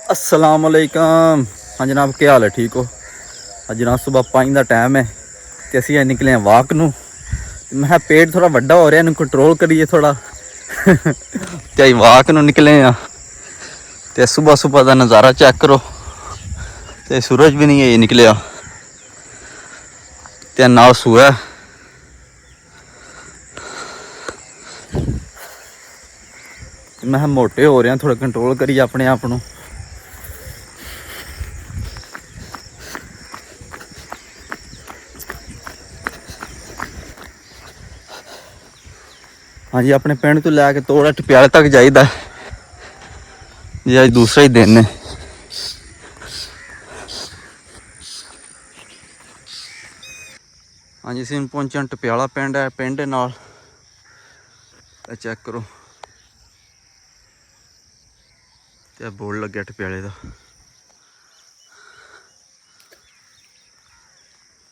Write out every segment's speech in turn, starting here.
अस्सलाम वालेकुम। हाँ जनाब, क्या हाल है? ठीक हो? हाँ जनाब, सुबह 5 का टाइम है तो असीं निकले हैं वाक नूं। मैं पेट थोड़ा वड्डा हो रहा, इन्हूं कंट्रोल करिए थोड़ा तो असीं वाक नूं निकले हैं। तो सुबह सुबह का नज़ारा चेक करो, तो सूरज भी नहीं है निकलिया, तो नाल सूआ। मैं मोटे हो रहे हैं, थोड़ा कंट्रोल करिए अपने आप नूं। हाँ जी, अपने पिंड तो लैके तोड़ा टप्याले तक जाइदा जी। अज दूसरा ही दिन है। हाँ जी, असीं पहुंचे टप्याला पिंड है। पिंड नाल चेक करो, तो बोर्ड लग्या टप्याले का।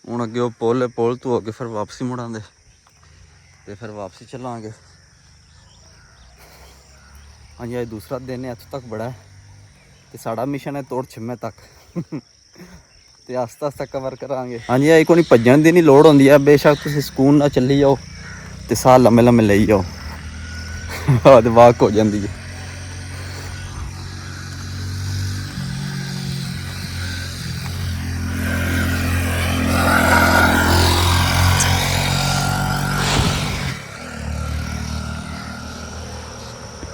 हुण अगे वो पुल तो अगे फिर वापसी मुड़ांगे, तो फिर वापसी चलांगे। हाँ जी, अज दूसरा दिन है, इत्थों तक बड़ा है। तो साड़ा मिशन है तोड़ छिम्मे तक तो आस्ता आस्ता कवर करांगे। हाँ जी, कोई भज्जण की नहीं लोड़ होंदी है, बेशक तुसीं सुकून नाल चली जाओ तो साह लम्मे लम्मे लई जाओ तो वाक हो जाती है।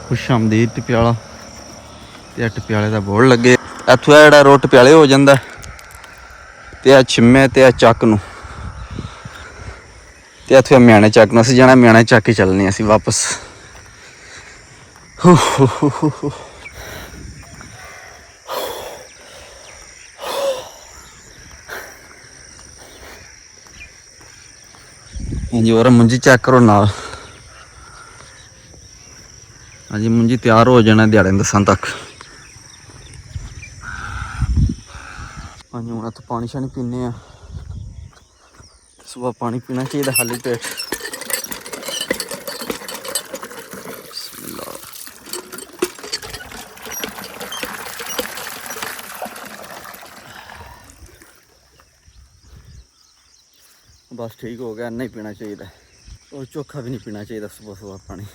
खुश आमदीद टप्याला, तो टप्याले का बोर्ड लगे। इत्थों जोड़ा रोड टप्याले हो जाता, तो छिम्मे तो चक नूं, तो इत्थों म्याणे चक नूं असीं जाना। म्याणे चक ही चलने असीं वापस। हाँ जी, और मुंजी चेक करो नाल। हाँ जी, मुंजी तैयार हो जाना दिहाड़े 10 तक। हाँ जी, हूँ इत्थों पानी शानी पीने। सुबह पानी पीना चाहिए खाली पेट। बस ठीक हो गया, इन्ना ही पीना चाहिए, और चोखा भी नहीं पीना चाहिए सुबह सुबह पानी।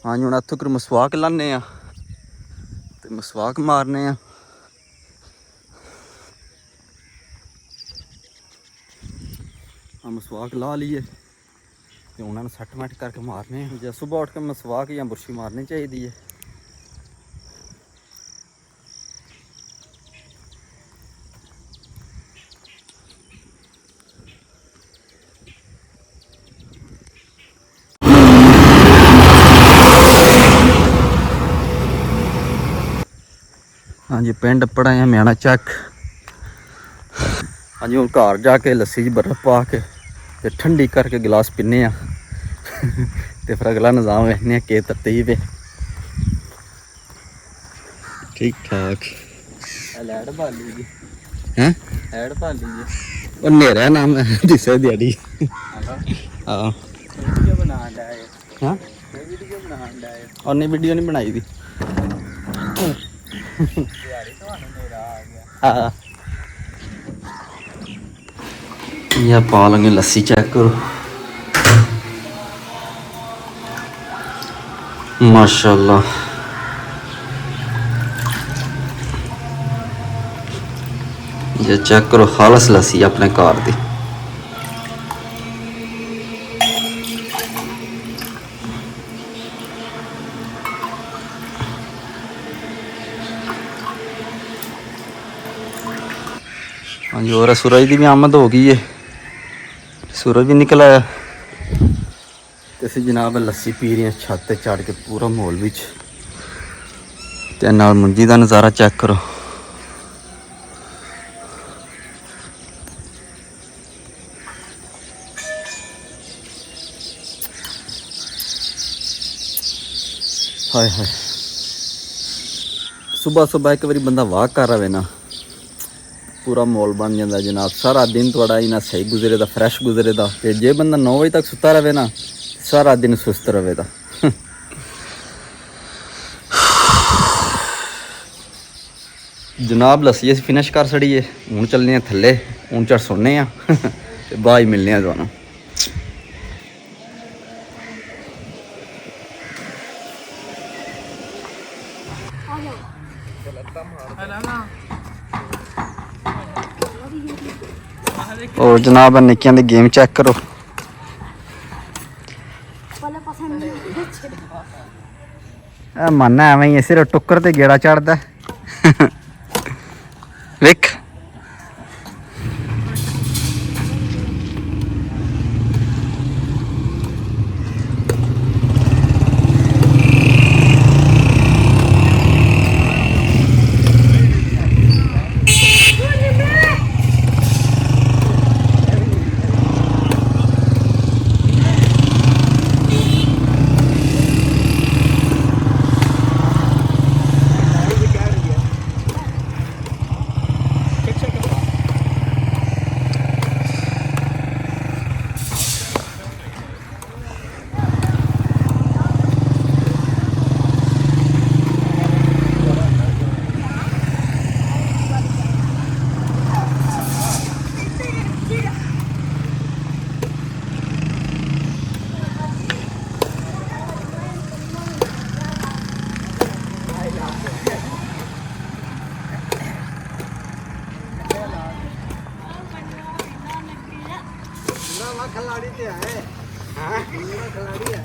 हाँ जी, हूँ इत्थों कर मसवाक लाने, तो मसवाक मारने। हाँ, मसवाक ला लीए, तो उन्होंने सट मट करके मारने। जो सुबह उठ के मसवाक या बुरशी मारनी चाहिए है। हाँ जी, पिंड पड़ा है म्याणा चक। हाँ जी, हूँ घर जाके लस्सी बर्फ पा के ते ठंडी करके गिलास पीने तो फिर अगला निज़ाम वेखने के तरतीब है। ठीक ठाक। लैड भाली जी हैं, लैड भाली जी और नेरा नाम दिसे दिहाड़ी। हाँ, वीडियो बनान दा है। हां, वीडियो बनान दा है। और नहीं, वीडियो नहीं बनाई दी दिहाड़ी तुहानू नेरा आ गया। हाँ, ये पा लेंगे लस्सी। चेक करो, माशाल्लाह। ये चेक करो, खालस लस्सी अपने घर दी। हाँ जी, और सूरज की भी आमद हो गई है, सूरज भी निकल आया। तो असीं जनाब लस्सी पी रहे हैं छत ते चढ़ के पूरा माहौल विच, ते नाल मुंजी का नज़ारा चेक करो। हाय हाय, सुबह सुबह एक बारी बंदा वाक कर रहा है ना, पूरा माहौल बन जाता जनाब। सारा दिन थोड़ा इन्ना सही गुजरेगा, फ्रैश गुजरेगा। तो जे बंदा 9 बजे तक सुता रहे ना, सारा दिन सुस्त रहेगा। ਜਨਾਬ ਲੱਸੀ ਅਸੀਂ ਫਿਨਿਸ਼ ਕਰ ਛੜੀਏ, ਹੁਣ ਚੱਲਨੇ ਆ ਥੱਲੇ, ਹੁਣ ਚੜ ਸੁਣਨੇ ਆ ਤੇ ਬਾਅਦ ਹੀ ਮਿਲਨੇ ਆ ਤੁਹਾਨੂੰ। और जनाब निक्कियां दी गेम चेक करो। मन एवं ही सिर्फ टुक्कर ते गेड़ा चढ़दा वेख। खिलाड़ी तो है, हाँ खिलाड़ी है।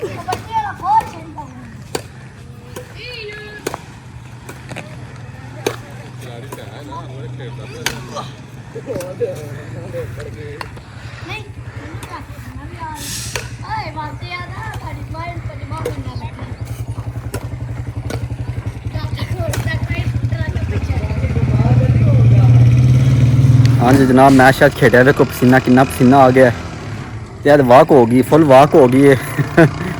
हाँ जी जनाब, मैं शायद खेड़ा देखो पसीना कितना पसीना आ गया ते अज वाक हो गई, फुल वाक हो गई है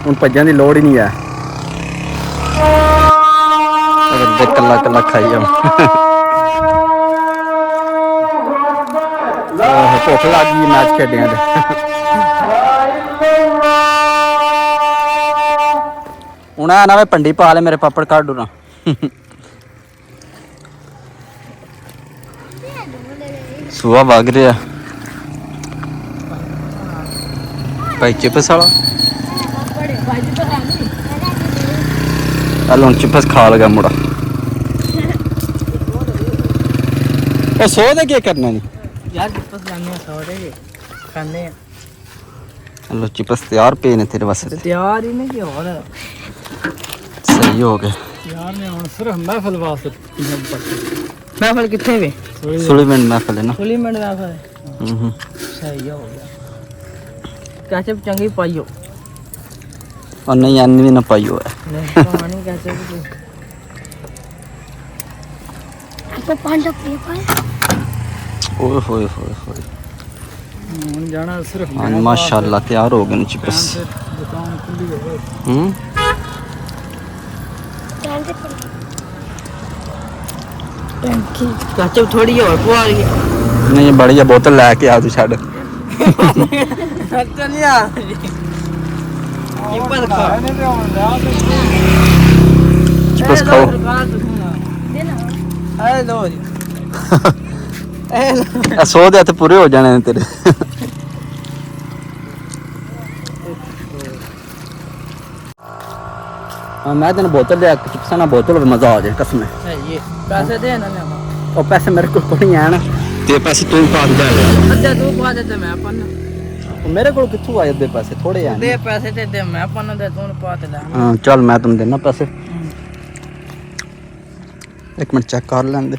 हुण भज्जण दी लोड़ ही नहीं है। कल्ला कल्ला खाई जाओ भुख लग गई मैच खेडिया ते हुण ना मैं पंडी पा ले, मेरे पापड़ काटू ना सुहा वग रहा भाई चिप्स वाला हल हूँ चिप्स खा लगा मुड़ा। सौ दे क्या करना नहीं यार, चिप्स लाने 100 दे खाने। हेलो चिप्स तैयार पे ने तेरे वास्ते, तैयार ही नहीं और सही हो गए यार। मैं हुन सिर्फ महफिल वास्ते महफिल किथे वे सुलीमंड महफिल है ना, सुलीमंड महफिल सही हो गया। कैचअप चंगी पाइयो और नहीं अन्नी भी ना पाइयो है नहीं पानी कैचअप तो पांच पे पाए। ओए होए होए होए हुन जाना सिर्फ हाँ माशाल्लाह तैयार हो गए चिप्स। दुकान खुली हो गई। टंकी कैचअप थोड़ी और पवा रही है। नहीं बढ़िया बोतल लेके आ तू छड़ अच्छा नहीं आ चिप्स खा चिप्स खाओ। हेलो जी 100 दे हत्थ पूरे हो जाने ने तेरे हाँ मैं तेन बोतल दे चिप्सा ना बोतल मजा आ जाए कसम पैसे दे ना और पैसे मेरे को नहीं है ना ते पैसे तू पा दे अच्छा तू पा दे मैं अपन मेरे को किथों आए दे पैसे थोड़े हैं दे पैसे दे मैं अपन दे तू पा दे ले। हां चल मैं तुम देना पैसे एक मिनट चेक कर लेंदे।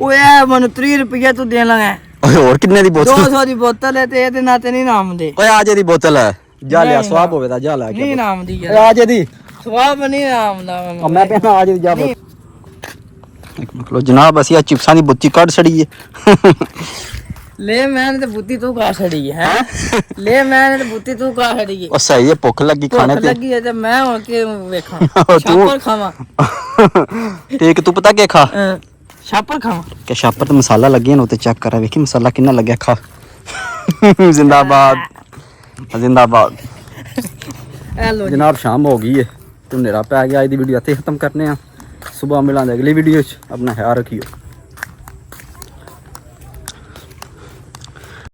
ओए मन 30 रुपया तू दे लगा ओए और कितने दी बोतल 200 दी बोतल है ते एदे नाते नहीं नाम दे। ओए आज दी बोतल है जा ले स्वाब होवे दा जा ले नहीं नाम दी ओए आज दी स्वाब नहीं नाम दा मैं कहना आज दी जा एक मिनट लो जनाब ਅਸੀਂ ਆ चिप्सां दी बुत्ती ਕੱਢ ਛੜੀ है ले मैंने तो बुत्ती तू का छड़ी है ले मैंने तो बुत्ती तू का छड़ी है। ओ सही है भुख लगी खाने ते लगी है ते मैं हुन के वेखां शापर खावां ठीक तू पता क्या खा शापर खावां क्या शापर तो मसाला लगे ना तो चेक करा वेखी मसाला कितना लगे खा जिंदाबाद जिंदाबाद। हेलो जनाब शाम हो गई है तो नेरा पै गया, आज दी वीडियो इत्थे खत्म करने आ। ਸਵੇਰ ਮਿਲਾਂਗੇ ਅਗਲੀ ਵੀਡੀਓ 'ਚ। ਆਪਣਾ ਖਿਆਲ ਰੱਖਿਓ।